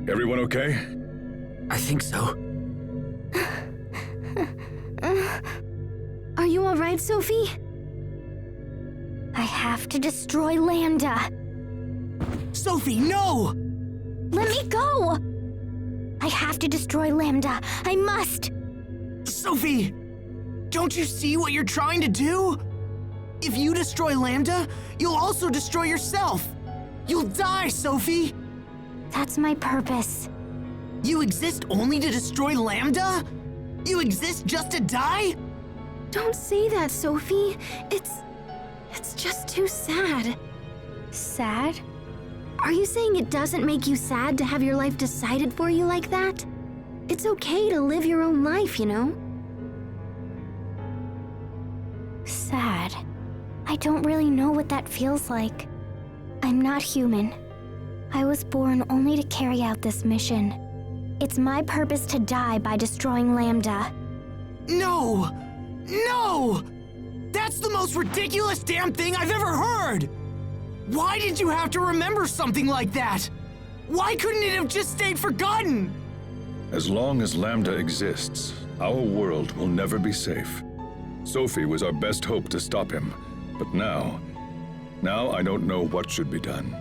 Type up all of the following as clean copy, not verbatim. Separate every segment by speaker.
Speaker 1: Everyone okay?
Speaker 2: I think so.
Speaker 3: Are you all right, Sophie? I have to destroy Lambda.
Speaker 2: Sophie, no!
Speaker 3: Let me go! I have to destroy Lambda. I must!
Speaker 2: Sophie! Don't you see what you're trying to do? If you destroy Lambda, you'll also destroy yourself. You'll die, Sophie!
Speaker 3: That's my purpose.
Speaker 2: You exist only to destroy Lambda? You exist just to die?
Speaker 3: Don't say that, Sophie. It's just too sad. Sad? Are you saying it doesn't make you sad to have your life decided for you like that? It's okay to live your own life, you know? Sad. I don't really know what that feels like. I'm not human. I was born only to carry out this mission. It's my purpose to die by destroying Lambda.
Speaker 2: No! No! That's the most ridiculous damn thing I've ever heard! Why did you have to remember something like that? Why couldn't it have just stayed forgotten?
Speaker 1: As long as Lambda exists, our world will never be safe. Sophie was our best hope to stop him, but now I don't know what should be done.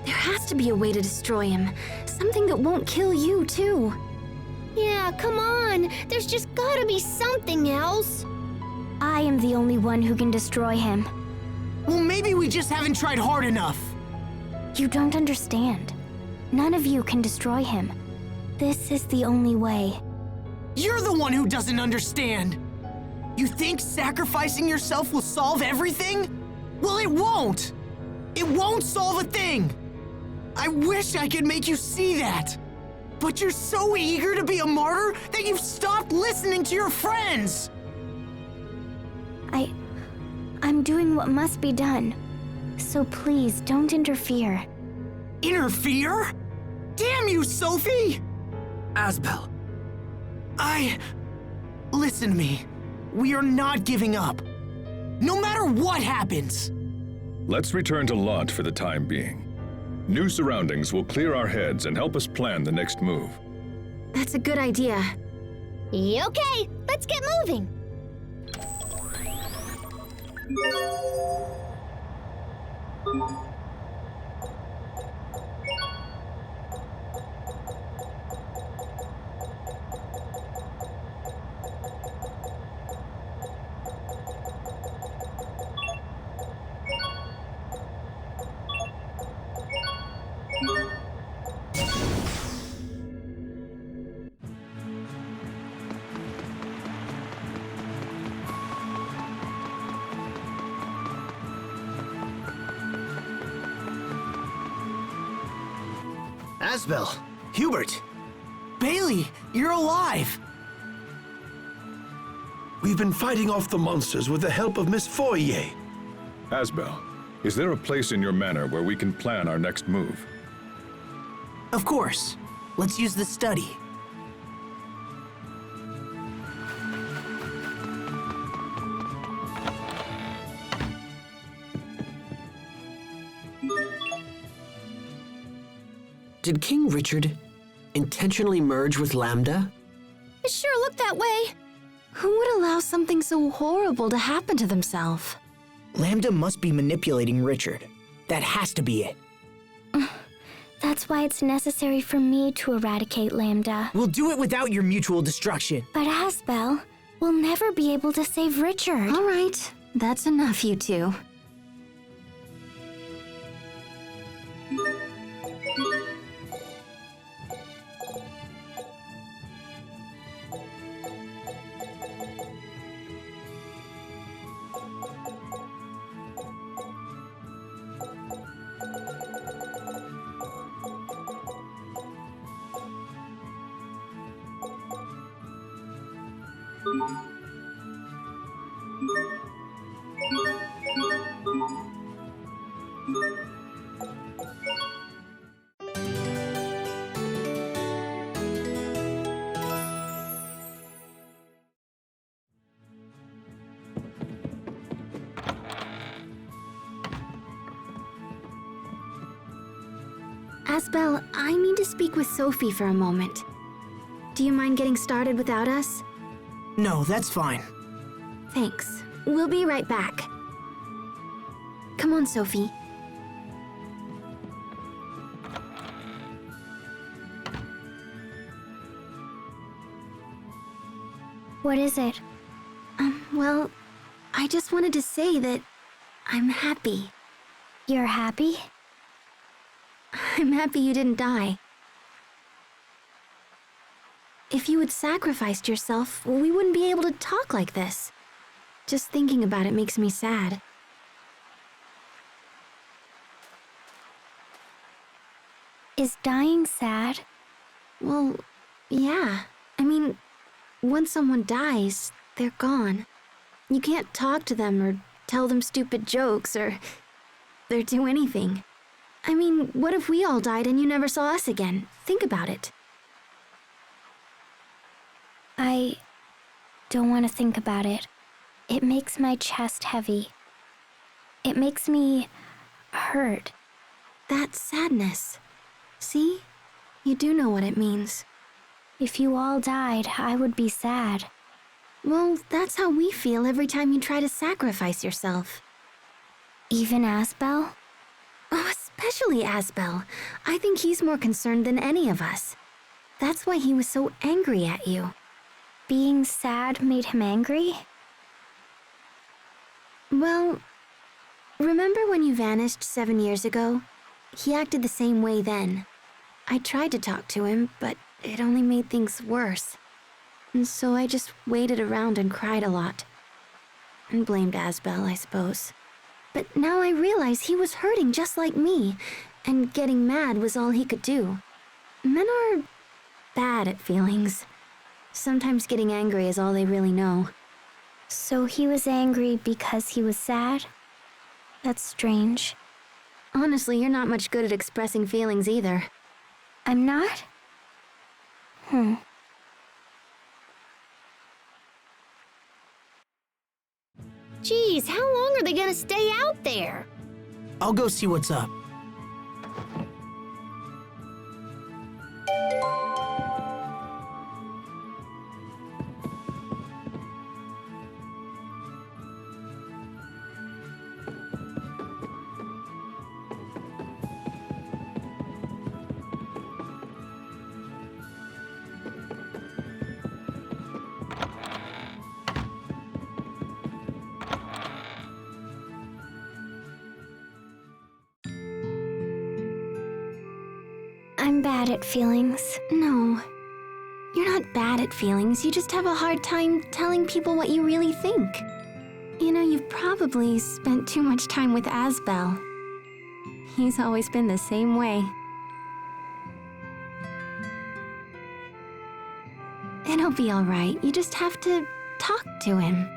Speaker 3: There has to be a way to destroy him. Something that won't kill you, too.
Speaker 4: Yeah, come on. There's just gotta be something else.
Speaker 3: I am the only one who can destroy him.
Speaker 2: Well, maybe we just haven't tried hard enough.
Speaker 3: You don't understand. None of you can destroy him. This is the only way.
Speaker 2: You're the one who doesn't understand. You think sacrificing yourself will solve everything? Well, it won't. It won't solve a thing. I wish I could make you see that. But you're so eager to be a martyr that you've stopped listening to your friends.
Speaker 3: I'm doing what must be done. So please don't interfere.
Speaker 2: Interfere? Damn you, Sophie!
Speaker 5: Asbel.
Speaker 2: Listen to me. We are not giving up. No matter what happens.
Speaker 1: Let's return to Lot for the time being. New surroundings will clear our heads and help us plan the next move.
Speaker 3: That's a good idea.
Speaker 4: Okay, let's get moving.
Speaker 5: Asbel. Hubert.
Speaker 2: Bailey, you're alive.
Speaker 6: We've been fighting off the monsters with the help of Miss Fourier.
Speaker 1: Asbel, is there a place in your manor where we can plan our next move?
Speaker 2: Of course. Let's use the study.
Speaker 5: Did King Richard intentionally merge with Lambda?
Speaker 4: It sure looked that way.
Speaker 3: Who would allow something so horrible to happen to themselves?
Speaker 2: Lambda must be manipulating Richard. That has to be it.
Speaker 3: That's why it's necessary for me to eradicate Lambda.
Speaker 2: We'll do it without your mutual destruction.
Speaker 3: But Asbel, we'll never be able to save Richard. All right, that's enough, you two. Asbel, I need to speak with Sophie for a moment. Do you mind getting started without us?
Speaker 2: No, that's fine.
Speaker 3: Thanks. We'll be right back. Come on, Sophie.
Speaker 4: What is it?
Speaker 3: Well, I just wanted to say that I'm happy.
Speaker 4: You're happy?
Speaker 3: I'm happy you didn't die. If you had sacrificed yourself, we wouldn't be able to talk like this. Just thinking about it makes me sad.
Speaker 4: Is dying sad?
Speaker 3: Well, yeah. I mean, once someone dies, they're gone. You can't talk to them or tell them stupid jokes or do anything. I mean, what if we all died and you never saw us again? Think about it.
Speaker 4: I don't want to think about it. It makes my chest heavy. It makes me hurt.
Speaker 3: That's sadness. See? You do know what it means.
Speaker 4: If you all died, I would be sad.
Speaker 3: Well, that's how we feel every time you try to sacrifice yourself.
Speaker 4: Even Asbel?
Speaker 3: Oh, especially Asbel. I think he's more concerned than any of us. That's why he was so angry at you.
Speaker 4: Being sad made him angry?
Speaker 3: Well, remember when you vanished 7 years ago? He acted the same way then. I tried to talk to him, but it only made things worse. And so I just waited around and cried a lot. And blamed Asbel, I suppose. But now I realize he was hurting just like me, and getting mad was all he could do. Men are bad at feelings. Sometimes getting angry is all they really know.
Speaker 4: So he was angry because he was sad? That's strange.
Speaker 3: Honestly, you're not much good at expressing feelings either.
Speaker 4: I'm not? Geez, how long are they gonna stay out there?
Speaker 2: I'll go see what's up.
Speaker 4: I'm bad at feelings.
Speaker 3: No. You're not bad at feelings, you just have a hard time telling people what you really think. You know, you've probably spent too much time with Asbel. He's always been the same way. It'll be alright, you just have to talk to him.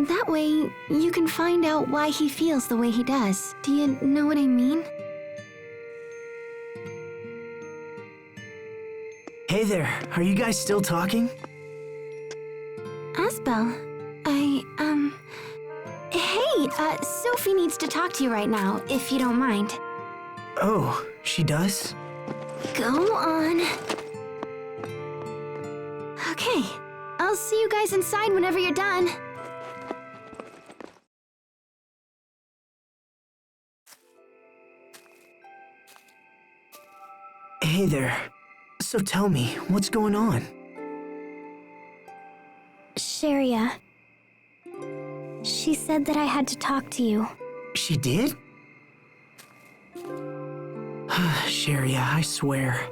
Speaker 3: That way, you can find out why he feels the way he does. Do you know what I mean?
Speaker 2: Hey there, are you guys still talking?
Speaker 3: Asbel, hey, Sophie needs to talk to you right now, if you don't mind.
Speaker 2: Oh, she does?
Speaker 3: Go on. Okay, I'll see you guys inside whenever you're done.
Speaker 2: Hey there. So tell me, what's going on?
Speaker 4: Sharia. She said that I had to talk to you.
Speaker 2: She did? Sharia, I swear.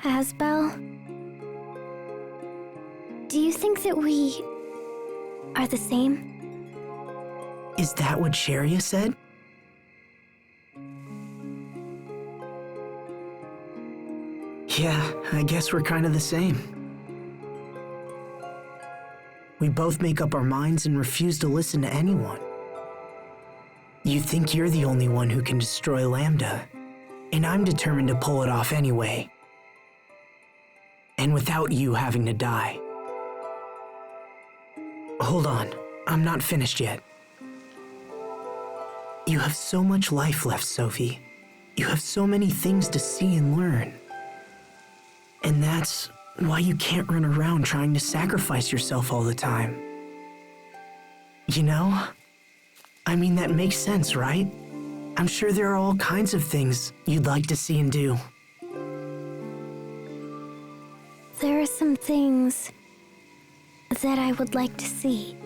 Speaker 4: Asbel? Do you think that we are the same?
Speaker 2: Is that what Sharia said? Yeah, I guess we're kind of the same. We both make up our minds and refuse to listen to anyone. You think you're the only one who can destroy Lambda, and I'm determined to pull it off anyway. And without you having to die. Hold on, I'm not finished yet. You have so much life left, Sophie. You have so many things to see and learn. And that's why you can't run around trying to sacrifice yourself all the time. You know? I mean, that makes sense, right? I'm sure there are all kinds of things you'd like to see and do.
Speaker 4: There are some things that I would like to see.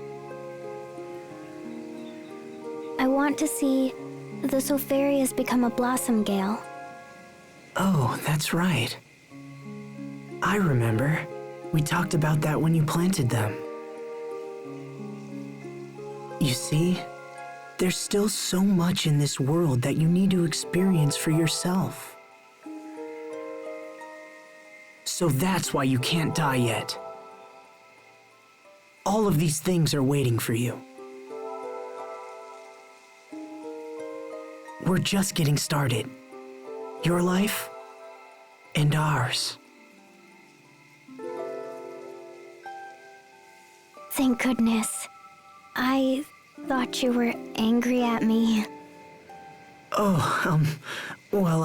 Speaker 4: I want to see the Sopharias become a blossom gale.
Speaker 2: Oh, that's right. I remember. We talked about that when you planted them. You see, there's still so much in this world that you need to experience for yourself. So that's why you can't die yet. All of these things are waiting for you. We're just getting started. Your life and ours.
Speaker 4: Thank goodness. I thought you were angry at me.
Speaker 2: Oh, well,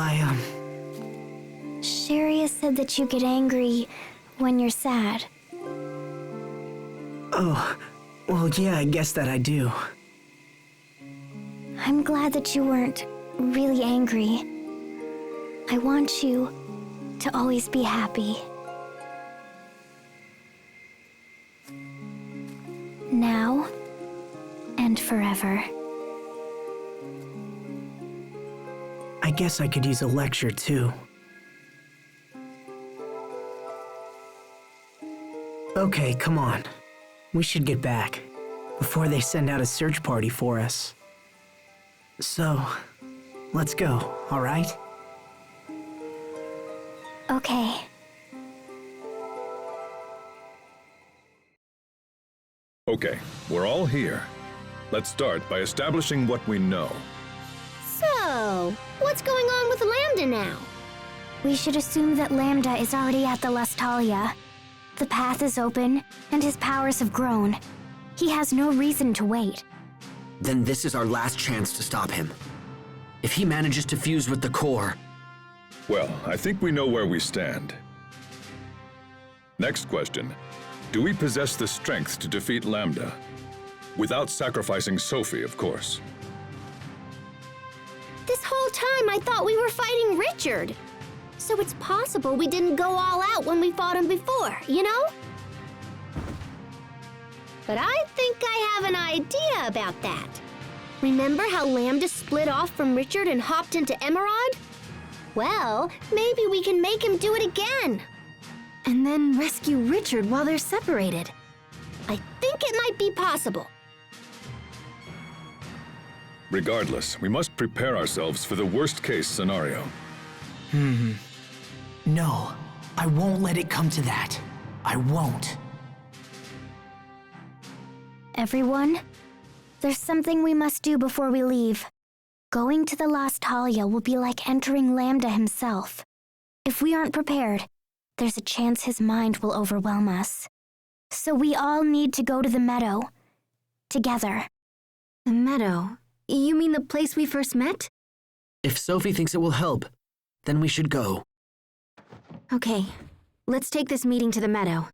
Speaker 4: Sherry has said that you get angry when you're sad.
Speaker 2: Oh, well, yeah, I guess that I do.
Speaker 4: I'm glad that you weren't really angry. I want you to always be happy. Now and forever.
Speaker 2: I guess I could use a lecture, too. Okay, come on. We should get back before they send out a search party for us. So, let's go, all right?
Speaker 4: Okay.
Speaker 1: Okay, we're all here. Let's start by establishing what we know.
Speaker 7: So, what's going on with Lambda now?
Speaker 4: We should assume that Lambda is already at the Lestalia. The path is open, and his powers have grown. He has no reason to wait.
Speaker 5: Then this is our last chance to stop him. If he manages to fuse with the core...
Speaker 1: Well, I think we know where we stand. Next question. Do we possess the strength to defeat Lambda? Without sacrificing Sophie, of course.
Speaker 7: This whole time I thought we were fighting Richard. So it's possible we didn't go all out when we fought him before, you know? But I think I have an idea about that. Remember how Lambda split off from Richard and hopped into Emerald? Well, maybe we can make him do it again.
Speaker 3: And then rescue Richard while they're separated.
Speaker 7: I think it might be possible.
Speaker 1: Regardless, we must prepare ourselves for the worst-case scenario.
Speaker 2: No, I won't let it come to that. I won't.
Speaker 4: Everyone, there's something we must do before we leave. Going to the Lestalia will be like entering Lambda himself. If we aren't prepared, there's a chance his mind will overwhelm us. So we all need to go to the meadow. Together.
Speaker 3: The meadow? You mean the place we first met?
Speaker 5: If Sophie thinks it will help, then we should go.
Speaker 3: Okay, let's take this meeting to the meadow.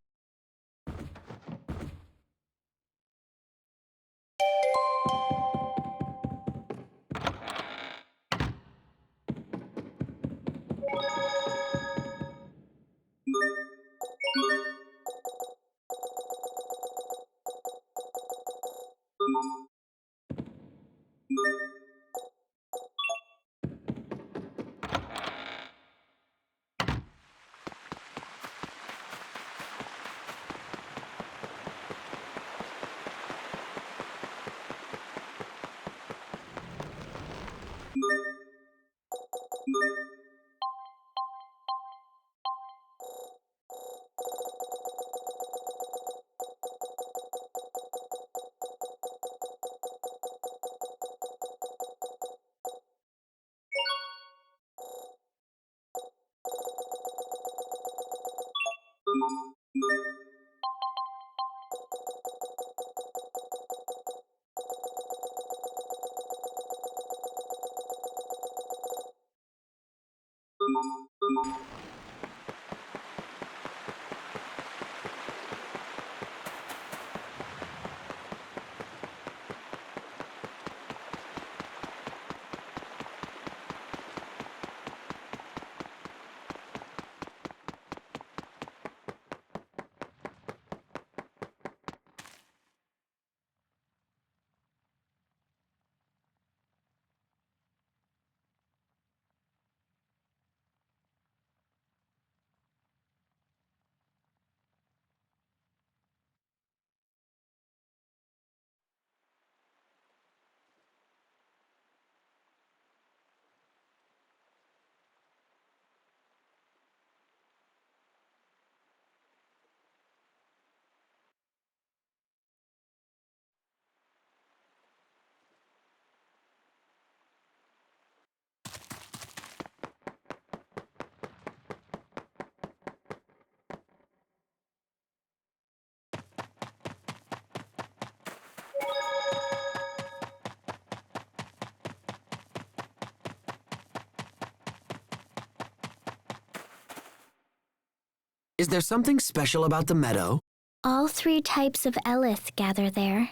Speaker 5: Is there something special about the meadow?
Speaker 4: All 3 types of Elith gather there.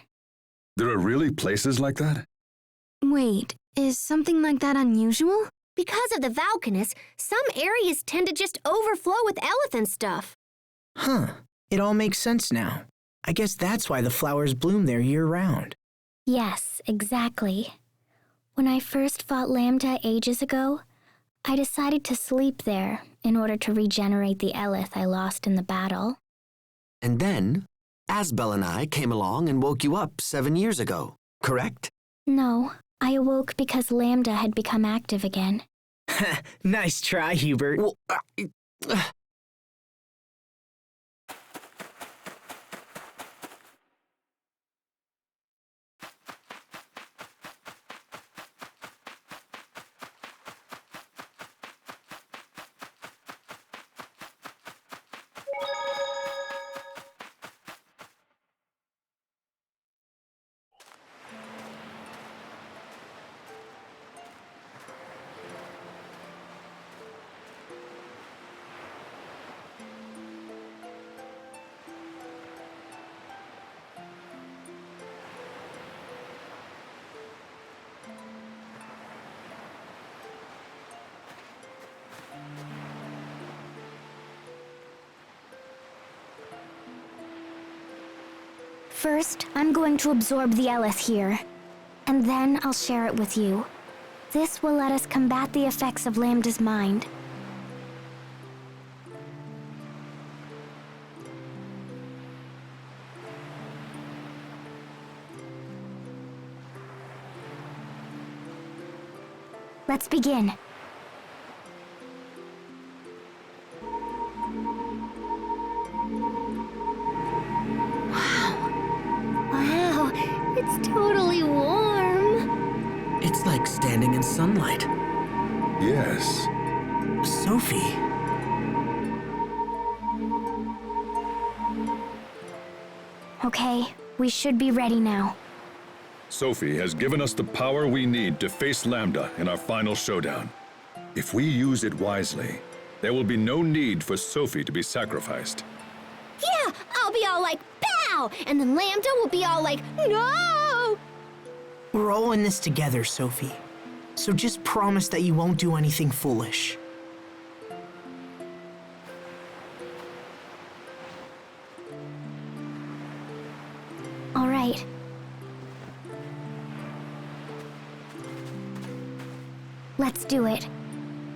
Speaker 1: There are really places like that?
Speaker 3: Wait, is something like that unusual?
Speaker 7: Because of the Valkanus, some areas tend to just overflow with elephant stuff.
Speaker 2: Huh. It all makes sense now. I guess that's why the flowers bloom there year-round.
Speaker 4: Yes, exactly. When I first fought Lambda ages ago, I decided to sleep there in order to regenerate the Elith I lost in the battle.
Speaker 5: And then, Asbel and I came along and woke you up 7 years ago, correct?
Speaker 4: No, I awoke because Lambda had become active again.
Speaker 2: Nice try, Hubert.
Speaker 5: Well,
Speaker 4: First, I'm going to absorb the Elith here, and then I'll share it with you. This will let us combat the effects of Lambda's mind. Let's begin.
Speaker 7: Wow, it's totally warm.
Speaker 5: it's like standing in sunlight.
Speaker 1: Yes.
Speaker 2: Sophie.
Speaker 4: Okay, we should be ready now.
Speaker 1: Sophie has given us the power we need to face Lambda in our final showdown. If we use it wisely, there will be no need for Sophie to be sacrificed.
Speaker 7: Yeah, I'll be all like, pow! And then Lambda will be all like, no!
Speaker 2: We're all in this together, Sophie. So just promise that you won't do anything foolish.
Speaker 4: All right. Let's do it.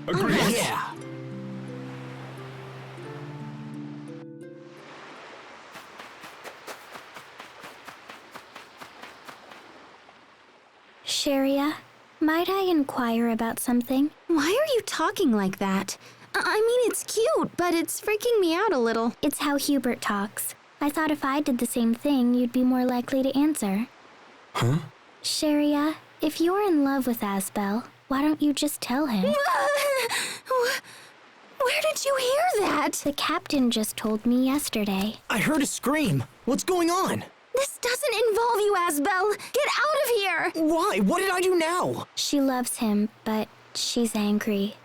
Speaker 1: Agreed.
Speaker 2: Yeah.
Speaker 4: Sharia, might I inquire about something?
Speaker 3: Why are you talking like that? I mean, it's cute, but it's freaking me out a little.
Speaker 4: It's how Hubert talks. I thought if I did the same thing, you'd be more likely to answer.
Speaker 5: Huh?
Speaker 4: Sharia, if you're in love with Asbel, why don't you just tell him?
Speaker 3: Where did you hear that?
Speaker 4: The captain just told me yesterday.
Speaker 2: I heard a scream. What's going on?
Speaker 3: This doesn't involve you, Asbel. Get out of here!
Speaker 2: Why? What did I do now?
Speaker 4: She loves him, but she's angry.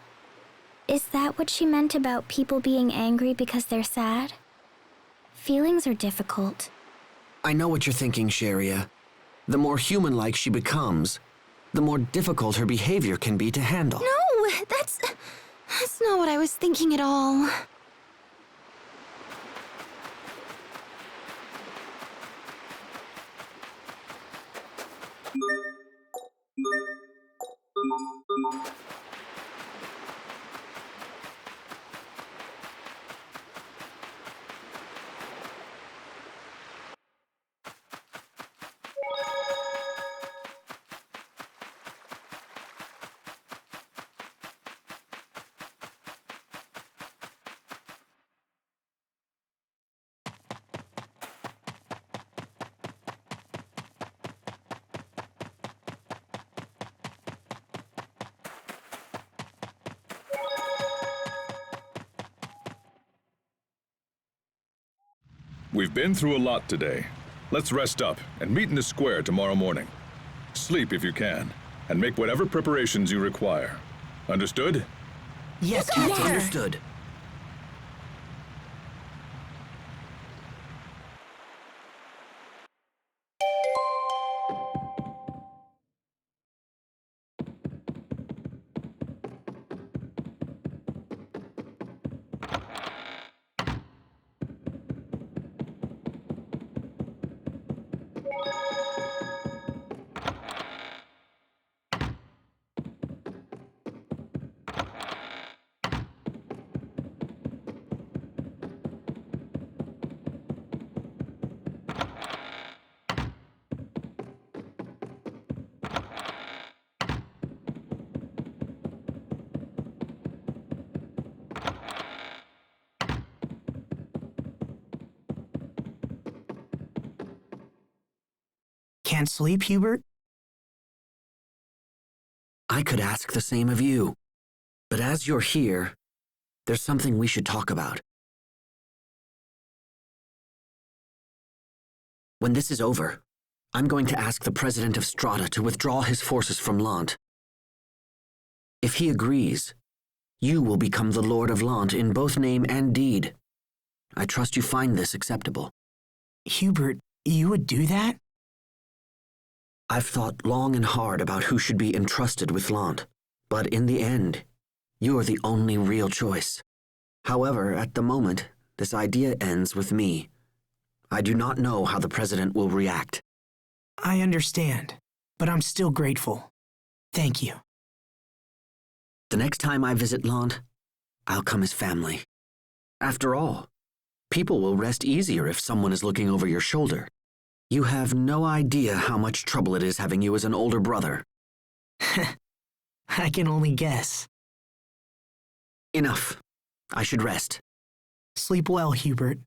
Speaker 4: Is that what she meant about people being angry because they're sad? Feelings are difficult.
Speaker 5: I know what you're thinking, Sharia. The more human-like she becomes, the more difficult her behavior can be to handle.
Speaker 3: No, that's not what I was thinking at all.
Speaker 1: We've been through a lot today. Let's rest up and meet in the square tomorrow morning. Sleep if you can, and make whatever preparations you require. Understood?
Speaker 2: Yes, Captain.
Speaker 5: Understood.
Speaker 2: Can't sleep, Hubert?
Speaker 5: I could ask the same of you. But as you're here, there's something we should talk about. When this is over, I'm going to ask the president of Strata to withdraw his forces from Lant. If he agrees, you will become the Lord of Lant in both name and deed. I trust you find this acceptable.
Speaker 2: Hubert, you would do that?
Speaker 5: I've thought long and hard about who should be entrusted with Lant, but in the end, you're the only real choice. However, at the moment, this idea ends with me. I do not know how the president will react.
Speaker 2: I understand, but I'm still grateful. Thank you.
Speaker 5: The next time I visit Lant, I'll come as family. After all, people will rest easier if someone is looking over your shoulder. You have no idea how much trouble it is having you as an older brother.
Speaker 2: I can only guess.
Speaker 5: Enough. I should rest.
Speaker 2: Sleep well, Hubert.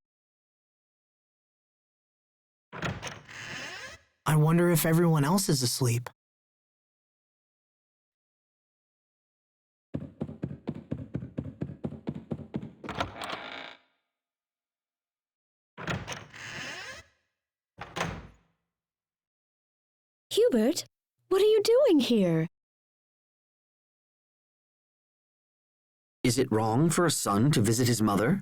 Speaker 2: I wonder if everyone else is asleep.
Speaker 8: Hubert, what are you doing here?
Speaker 5: Is it wrong for a son to visit his mother?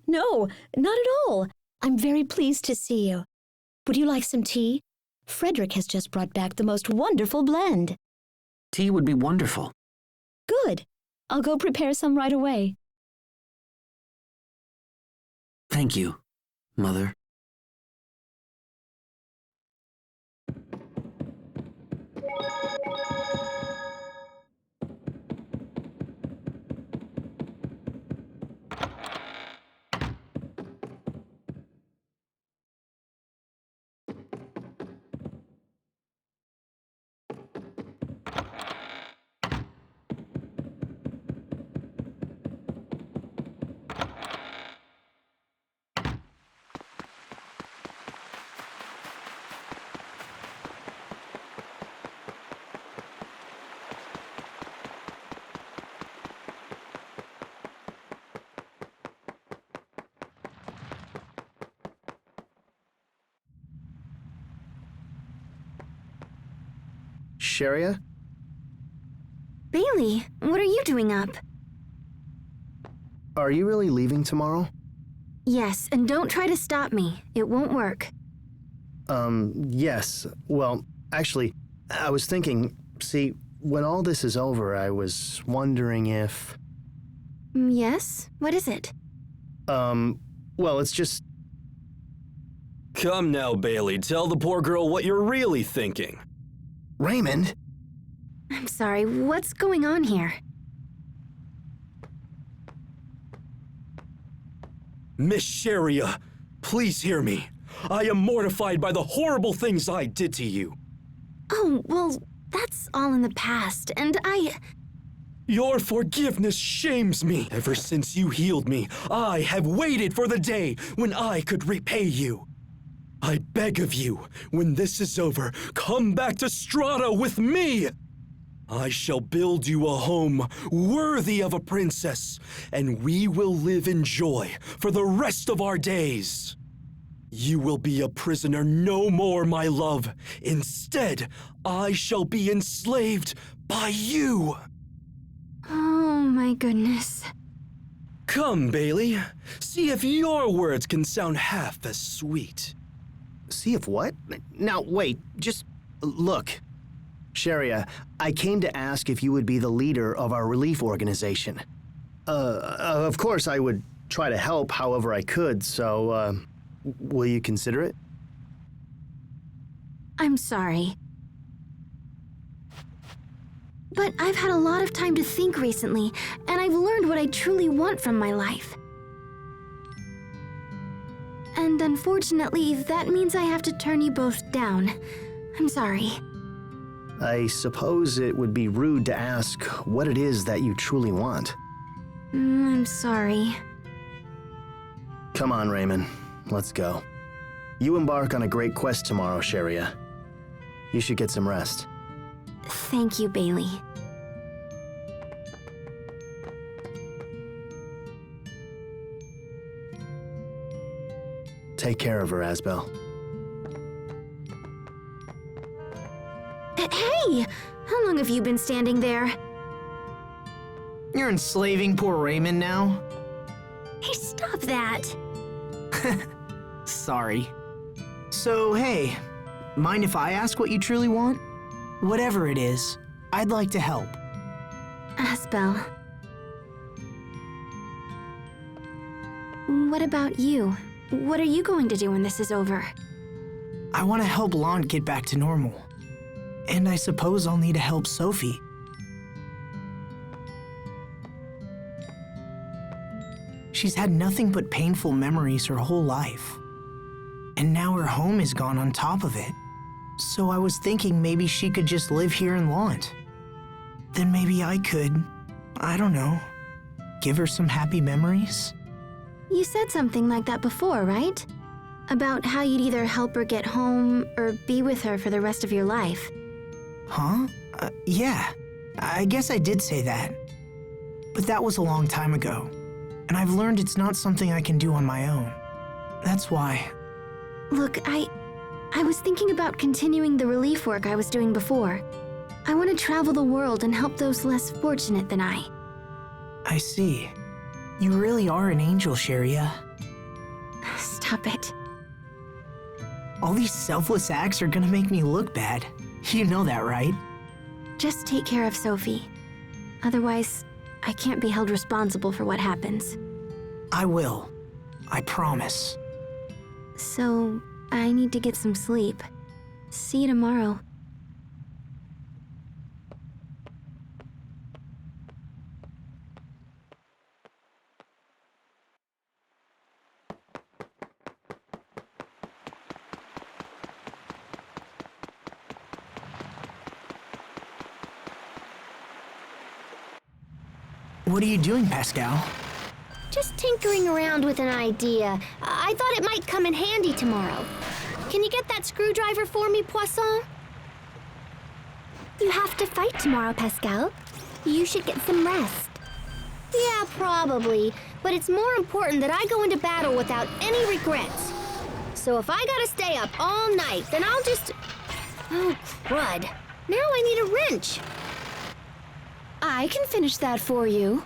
Speaker 8: No, not at all. I'm very pleased to see you. Would you like some tea? Frederick has just brought back the most wonderful blend.
Speaker 5: Tea would be wonderful.
Speaker 8: Good. I'll go prepare some right away.
Speaker 5: Thank you, Mother.
Speaker 9: Sharia?
Speaker 3: Bailey, what are you doing up?
Speaker 2: are you really leaving tomorrow?
Speaker 3: Yes, and don't try to stop me. It won't work.
Speaker 2: Yes. Well, actually, I was thinking, see, when all this is over, I was wondering if...
Speaker 3: Yes? What is it?
Speaker 2: Well, it's just...
Speaker 9: Come now, Bailey, tell the poor girl what you're really thinking.
Speaker 2: Raymond?
Speaker 3: I'm sorry, what's going on here?
Speaker 9: Miss Sharia, please hear me. I am mortified by the horrible things I did to you.
Speaker 3: Oh, well, that's all in the past, and
Speaker 9: Your forgiveness shames me. Ever since you healed me, I have waited for the day when I could repay you. I beg of you, when this is over, come back to Strata with me. I shall build you a home worthy of a princess, and we will live in joy for the rest of our days. You will be a prisoner no more, my love. Instead, I shall be enslaved by you.
Speaker 3: Oh my goodness.
Speaker 9: Come, Bailey. See if your words can sound half as sweet.
Speaker 2: See if what? Now, wait, just look. Sharia, I came to ask if you would be the leader of our relief organization. Of course I would try to help however I could, so, will you consider it?
Speaker 3: I'm sorry. But I've had a lot of time to think recently, and I've learned what I truly want from my life. And unfortunately, that means I have to turn you both down. I'm sorry.
Speaker 2: I suppose it would be rude to ask what it is that you truly want.
Speaker 3: I'm sorry.
Speaker 2: Come on, Raymond. Let's go. You embark on a great quest tomorrow, Sharia. You should get some rest.
Speaker 3: Thank you, Bailey.
Speaker 2: Take care of her, Asbel.
Speaker 3: Hey! How long have you been standing there?
Speaker 2: You're enslaving poor Raymond now?
Speaker 3: Hey, stop that!
Speaker 2: Sorry. So, hey, mind if I ask what you truly want? Whatever it is, I'd like to help.
Speaker 3: Asbel. What about you? What are you going to do when this is over?
Speaker 2: I want to help Lon get back to normal. And I suppose I'll need to help Sophie. She's had nothing but painful memories her whole life. And now her home is gone on top of it. So I was thinking maybe she could just live here in Launt. Then maybe I could, I don't know, give her some happy memories?
Speaker 3: You said something like that before, right? About how you'd either help her get home or be with her for the rest of your life.
Speaker 2: Huh? Yeah, I guess I did say that. But that was a long time ago, and I've learned it's not something I can do on my own. That's why.
Speaker 3: Look, I was thinking about continuing the relief work I was doing before. I want to travel the world and help those less fortunate than I.
Speaker 2: I see. You really are an angel, Sharia.
Speaker 3: Stop it.
Speaker 2: All these selfless acts are gonna make me look bad. You know that, right?
Speaker 3: Just take care of Sophie. Otherwise, I can't be held responsible for what happens.
Speaker 2: I will. I promise.
Speaker 3: So, I need to get some sleep. See you tomorrow.
Speaker 2: What are you doing, Pascal?
Speaker 7: Just tinkering around with an idea. I thought it might come in handy tomorrow. Can you get that screwdriver for me, Poisson?
Speaker 4: You have to fight tomorrow, Pascal. You should get some rest.
Speaker 7: Yeah, probably. But it's more important that I go into battle without any regrets. So if I gotta stay up all night, then I'll just... Oh, crud. Now I need a wrench.
Speaker 3: I can finish that for you.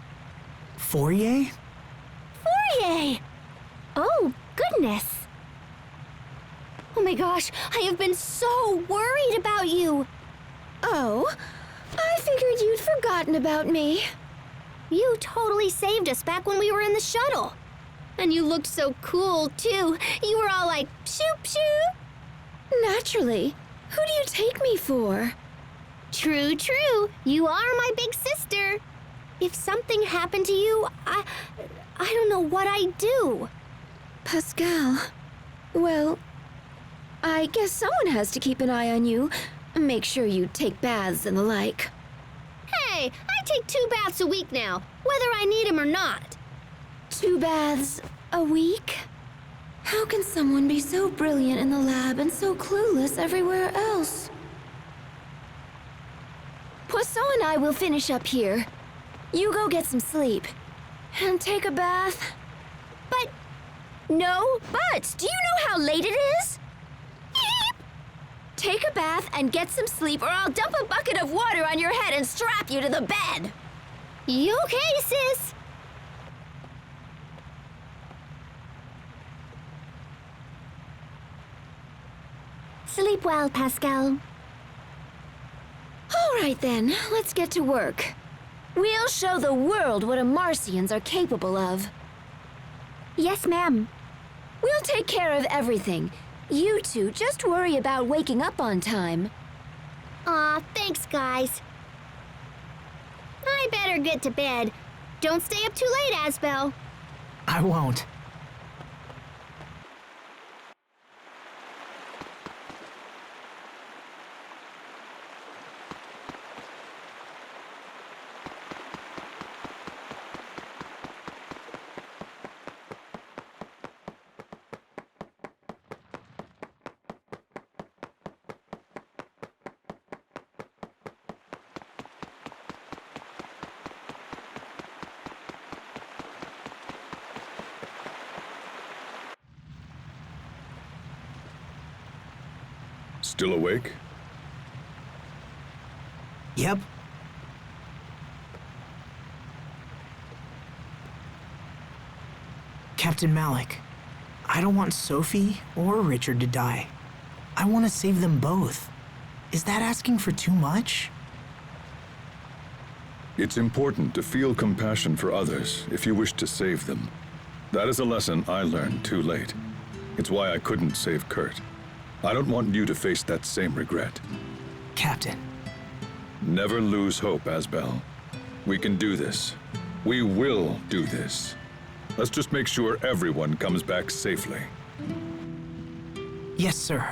Speaker 2: Fourier?
Speaker 7: Fourier! Oh, goodness. Oh my gosh, I have been so worried about you.
Speaker 3: Oh, I figured you'd forgotten about me.
Speaker 7: You totally saved us back when we were in the shuttle. And you looked so cool, too. You were all like, shoop, shoop.
Speaker 3: Naturally. Who do you take me for?
Speaker 7: True, true. You are my big sister. If something happened to you, I don't know what I'd do.
Speaker 3: Pascal. Well, I guess someone has to keep an eye on you. Make sure you take baths and the like.
Speaker 7: Hey, I take 2 baths a week now, whether I need them or not.
Speaker 3: 2 baths a week? How can someone be so brilliant in the lab and so clueless everywhere else? Poisson and I will finish up here. You go get some sleep. And take a bath.
Speaker 7: But
Speaker 3: No buts! Do you know how late it is? Take a bath and get some sleep, or I'll dump a bucket of water on your head and strap you to the bed.
Speaker 7: you okay, sis?
Speaker 4: Sleep well, Pascal.
Speaker 3: All right then, let's get to work. We'll show the world what Amarcians are capable of.
Speaker 4: Yes, ma'am.
Speaker 3: We'll take care of everything. You two just worry about waking up on time.
Speaker 7: Aw, thanks, guys. I better get to bed. Don't stay up too late, Asbel.
Speaker 2: I won't.
Speaker 1: Still awake?
Speaker 2: Yep. Captain Malik, I don't want Sophie or Richard to die. I want to save them both. Is that asking for too much?
Speaker 1: It's important to feel compassion for others if you wish to save them. That is a lesson I learned too late. It's why I couldn't save Kurt. I don't want you to face that same regret.
Speaker 2: Captain.
Speaker 1: Never lose hope, Asbel. We can do this. We will do this. Let's just make sure everyone comes back safely.
Speaker 2: Yes, sir.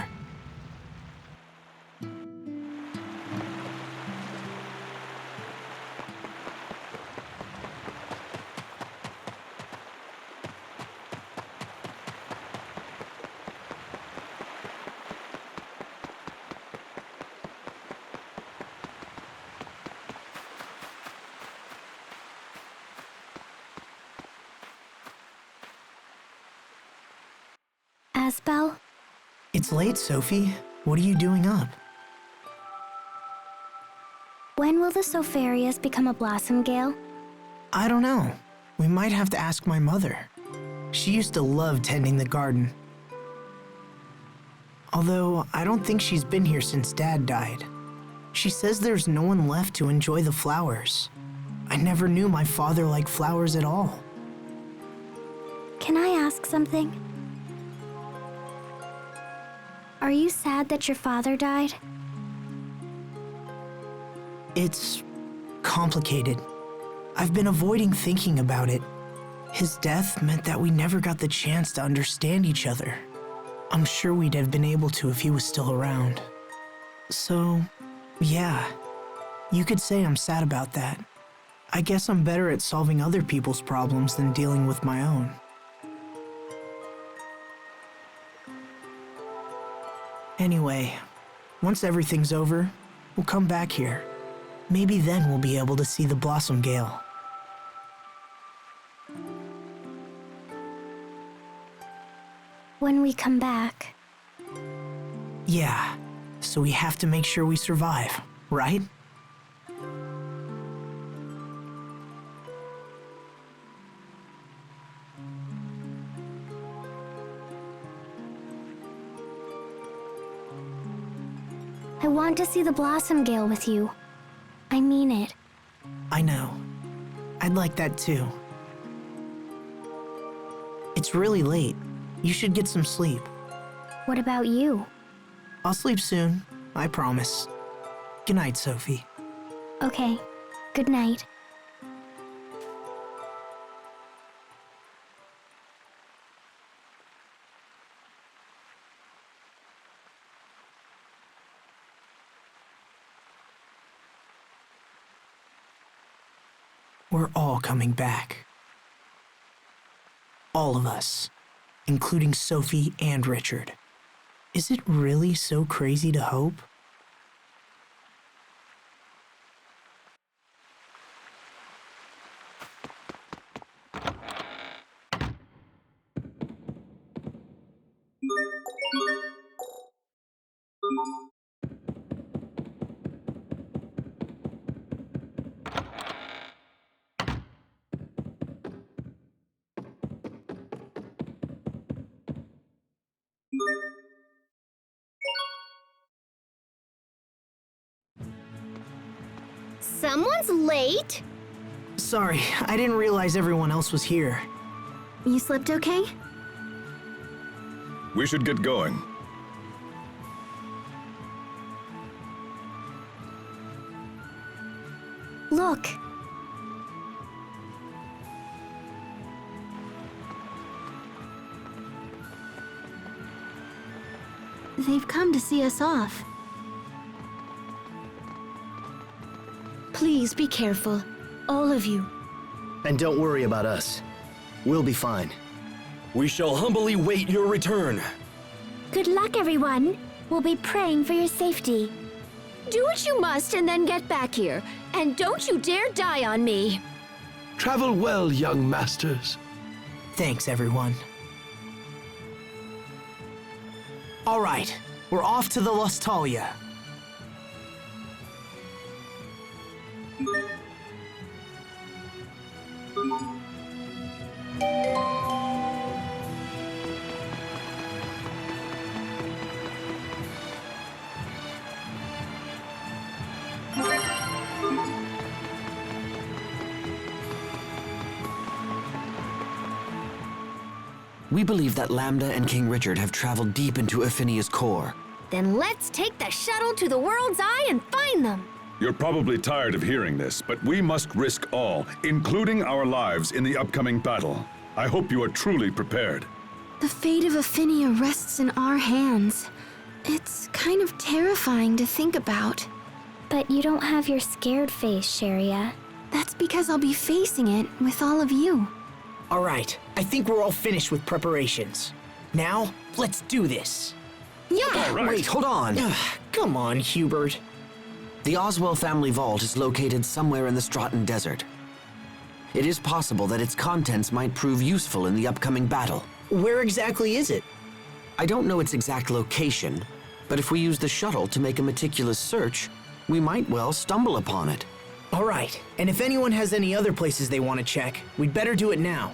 Speaker 4: Asbel?
Speaker 2: It's late, Sophie. What are you doing up?
Speaker 4: When will the Sopharias become a blossom gale?
Speaker 2: I don't know. We might have to ask my mother. She used to love tending the garden. Although, I don't think she's been here since Dad died. She says there's no one left to enjoy the flowers. I never knew my father liked flowers at all.
Speaker 4: Can I ask something? Are you sad that your father died?
Speaker 2: It's complicated. I've been avoiding thinking about it. His death meant that we never got the chance to understand each other. I'm sure we'd have been able to if he was still around. So, yeah, you could say I'm sad about that. I guess I'm better at solving other people's problems than dealing with my own. Anyway, once everything's over, we'll come back here. Maybe then we'll be able to see the Blossom Gale.
Speaker 4: When we come back.
Speaker 2: Yeah, so we have to make sure we survive, right?
Speaker 4: I want to see the Blossom Gale with you. I mean it.
Speaker 2: I know. I'd like that too. It's really late. You should get some sleep.
Speaker 4: What about you?
Speaker 2: I'll sleep soon, I promise. Good night, Sophie.
Speaker 4: Okay. Good night.
Speaker 2: We're all coming back. All of us, including Sophie and Richard. Is it really so crazy to hope?
Speaker 7: Someone's late?
Speaker 2: Sorry, I didn't realize everyone else was here.
Speaker 3: You slept okay?
Speaker 1: We should get going.
Speaker 4: Look.
Speaker 3: They've come to see us off.
Speaker 8: Please be careful, all of you.
Speaker 10: And don't worry about us. We'll be fine.
Speaker 9: We shall humbly wait your return.
Speaker 4: Good luck, everyone. We'll be praying for your safety.
Speaker 3: Do what you must and then get back here. And don't you dare die on me.
Speaker 6: Travel well, young masters.
Speaker 2: Thanks, everyone. All right, we're off to the Lustalia.
Speaker 5: We believe that Lambda and King Richard have traveled deep into Aphinia's core.
Speaker 7: Then let's take the shuttle to the World's Eye and find them.
Speaker 1: You're probably tired of hearing this, but we must risk all, including our lives, in the upcoming battle. I hope you are truly prepared.
Speaker 3: The fate of Aphinia rests in our hands. It's kind of terrifying to think about.
Speaker 4: But you don't have your scared face, Sharia.
Speaker 3: That's because I'll be facing it with all of you.
Speaker 2: All right, I think we're all finished with preparations. Now, let's do this.
Speaker 3: Yeah!
Speaker 1: All right.
Speaker 5: Wait, hold on.
Speaker 2: Come on, Hubert.
Speaker 5: The Oswell family vault is located somewhere in the Stratton Desert. It is possible that its contents might prove useful in the upcoming battle.
Speaker 2: Where exactly is it?
Speaker 5: I don't know its exact location, but if we use the shuttle to make a meticulous search, we might well stumble upon it.
Speaker 2: All right, and if anyone has any other places they want to check, we'd better do it now.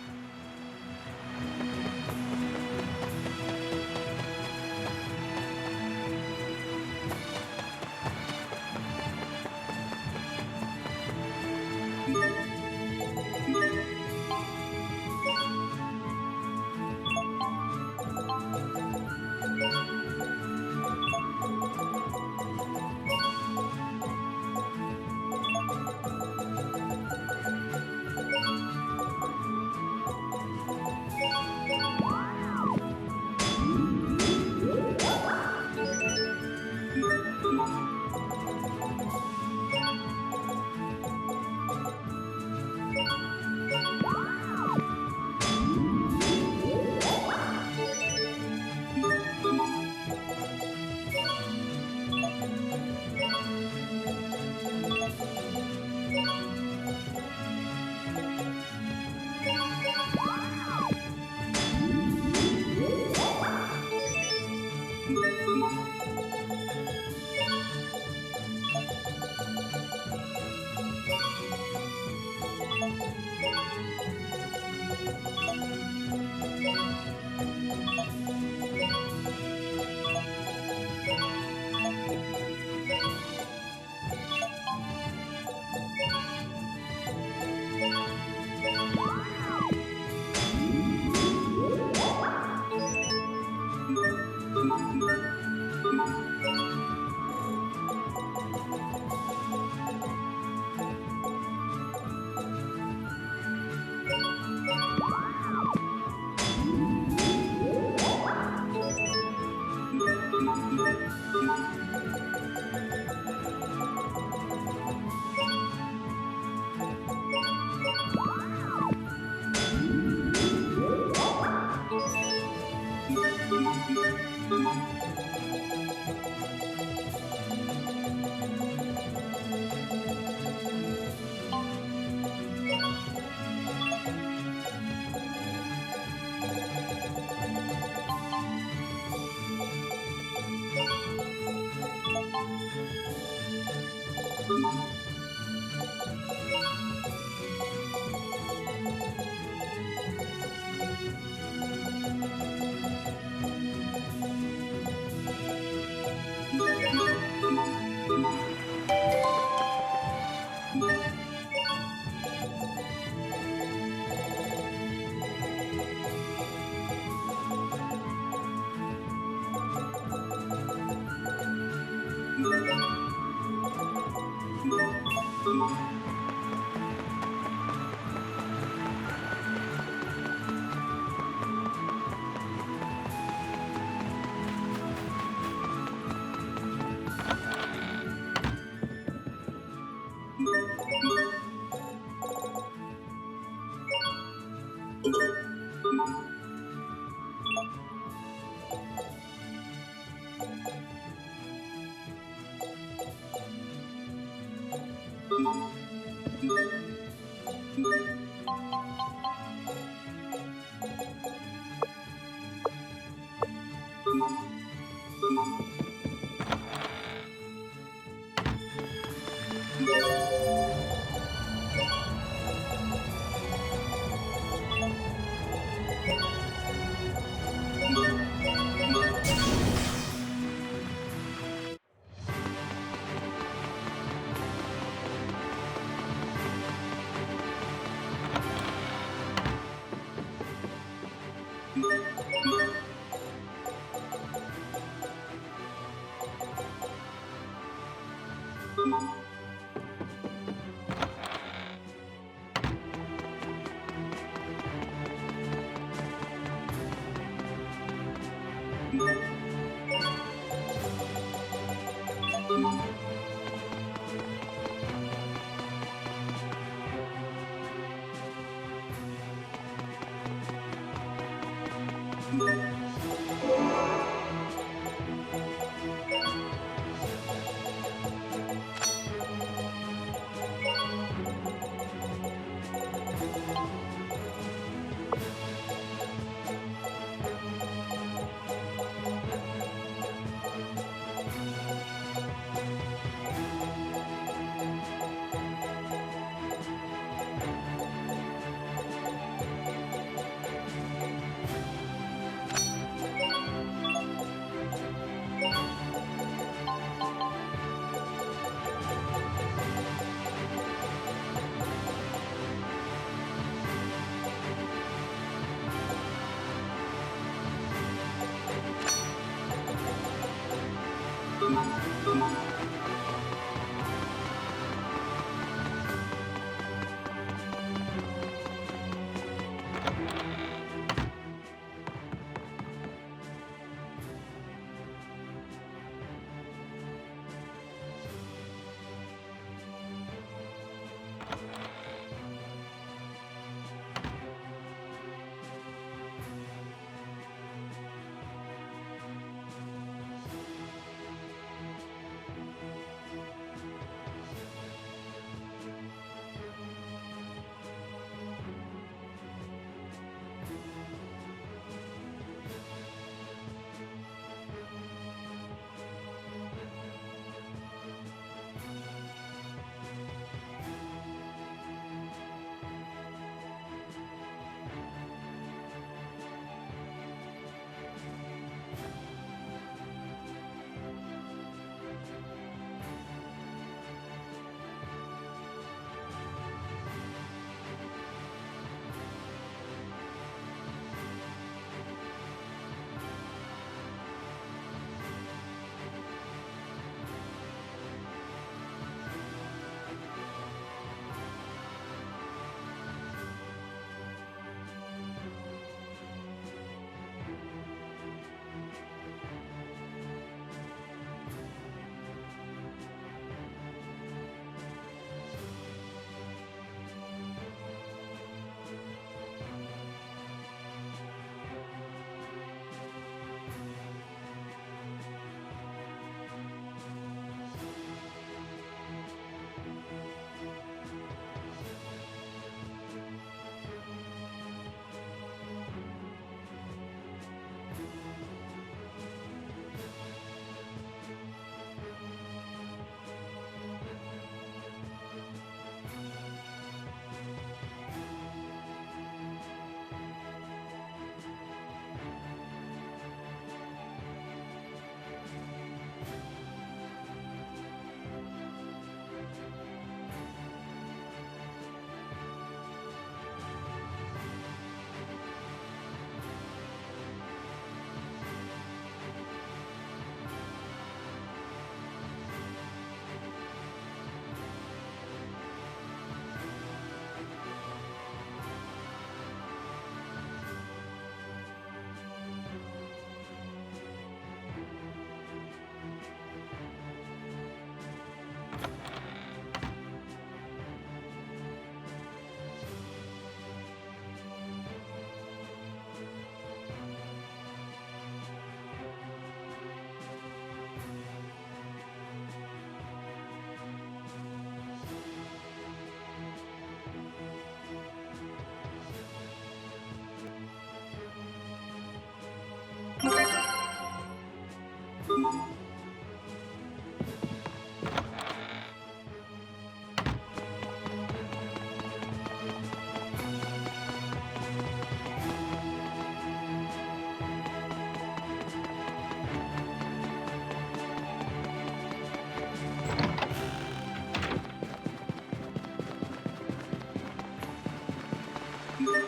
Speaker 11: Thank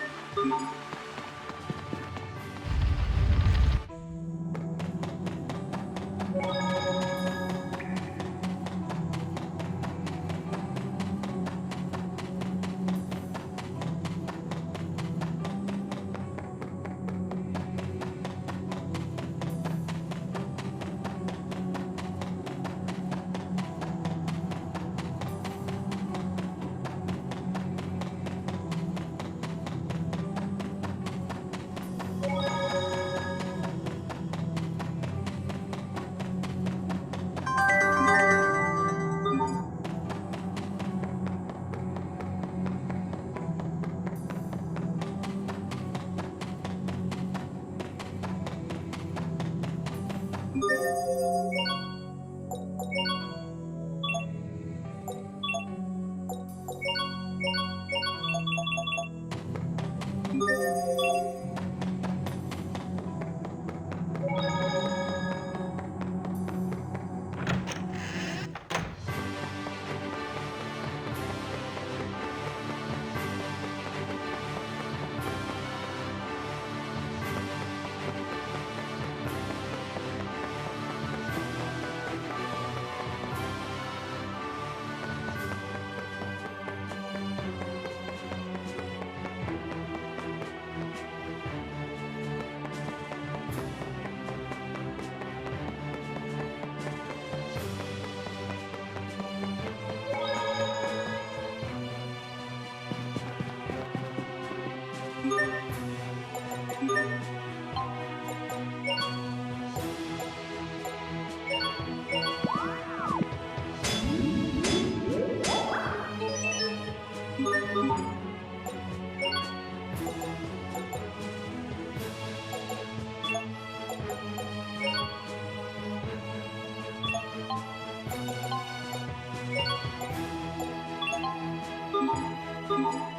Speaker 11: you.